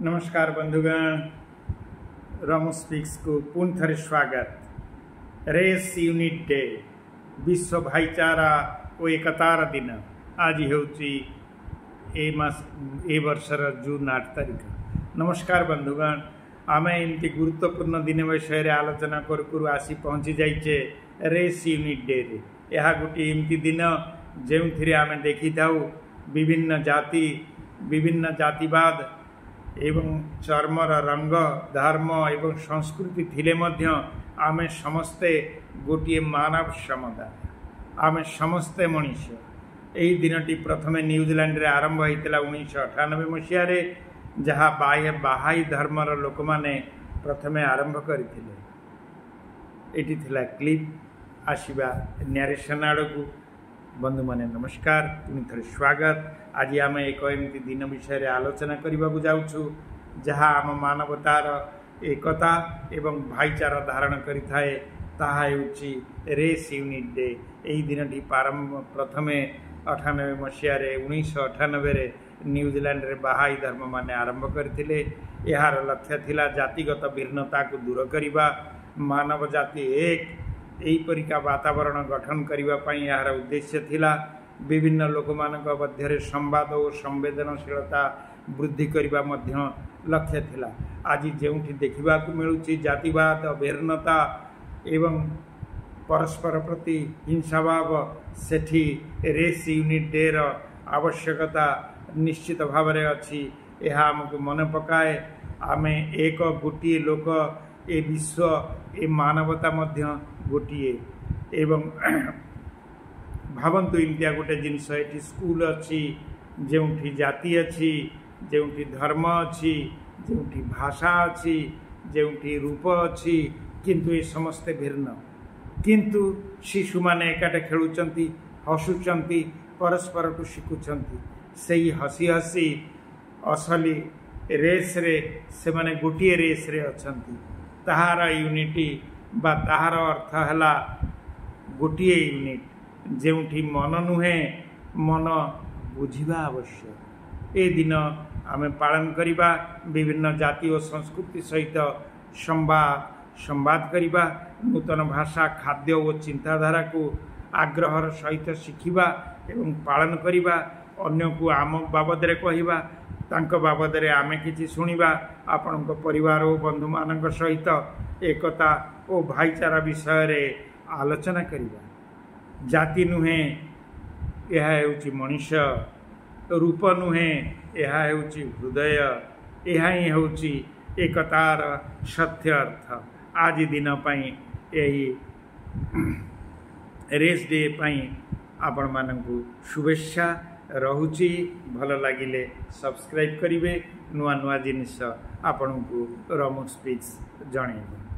नमस्कार बंधुगण, रमू स्पीक्स को पुनः थे स्वागत। रेस यूनिट डे विश्व भाईचारा और एकतार दिन आज होची ए वर्षर जून 8 तारिख। नमस्कार बंधुगण, आम एमती गुरुत्वपूर्ण दिन विषय आलोचना करू आसी पहुँची जाइए रेस यूनिट डे रे। यह गोटे एमती दिन जो आम देखी था विभिन्न जाति विभिन्न जातिवाद एवं चर्मर रंग धर्म एवं संस्कृति थिले मध्य आमे समस्ते गोटे मानव समुदाय, आमे समस्ते मनुष्य। यही दिनटी प्रथम न्यूजीलैंड रे आरंभ होता 1998 मसीह जहाँ बाहाई धर्मर लोक मैंने प्रथम आरंभ करथिले। एटी थिला क्लिप आशिबा नरेशन आड़ को। बंधु माने नमस्कार, पुणी थे स्वागत। आज आम एक एमती दिन विषय आलोचना करने को जाऊँ जहाँ आम मानवतार एकता एवं भाईचारा धारण करिथाए ताहा हेउची रेस यूनिट डे। यही दिनटी प्रथमे 98 मसीह 1998 न्यूजीलैंड रे बाहाई धर्म माने आरंभ करथिले। यार लक्ष्य थिला जातिगत भिन्नता को दूर करिबा, मानव जाति एक एहीपरिका वातावरण गठन करने यार उद्देश्य थिला। विभिन्न लोक मध्य संवाद और संवेदनशीलता वृद्धि करने मध्य लक्ष्य थिला। आज जोठी देखा मिलूँ जातिवाद भिन्नता एवं परस्पर प्रति हिंसाभाव सेठी रेस यूनिट डे रो आवश्यकता निश्चित भाव में अच्छी। यह आमको मन पकाए आमे एक गोटे लोक ए विश्व ए मानवता मध्य गोटे एवं भावंतु इमतिया गोटे जिनस ये स्कूल अच्छी जो जाति अच्छी जो धर्म अच्छी जो भाषा अच्छी जो रूप अच्छी किंतु ये समस्ते भिन्न। किंतु शिशु माने एकाटे खेलुचंती हसुचंती परस्पर को शिखुचंती से हसी हसी असली रेस रे से माने गोटे रेस रे अछंती। ताहार यूनिटी बा ताहार अर्थ है गोटे यूनिट जो मन नुहे मन बुझा आवश्यक। ए दिन आम पालन करिबा विभिन्न जाति और संस्कृति सहित संवाद करिबा, नूतन भाषा खाद्य और चिंताधारा को आग्रहर सहित शिखिबा एवं पालन करिबा, अन्य को आम बाबद रे कहिबा, तांको बाबद रे आमे किछि सुनिबा, आपनक परिवार और बंधु मानक सहित एकता और भाईचारा विषय रे आलोचना करिबा। जाति नुहे यह हेउची मनुष्य, रूप नुहे यह हेउची हृदय, यह ही हेउची एकतार सत्य अर्थ। आज दिन पाई यही रेस डे पाई आपण मानकु शुभेच्छा रहुची। भल लागिले सब्सक्राइब करिवे, नुआ नुआ जिनिस आपनकु रमू स्पीक्स जणेबे।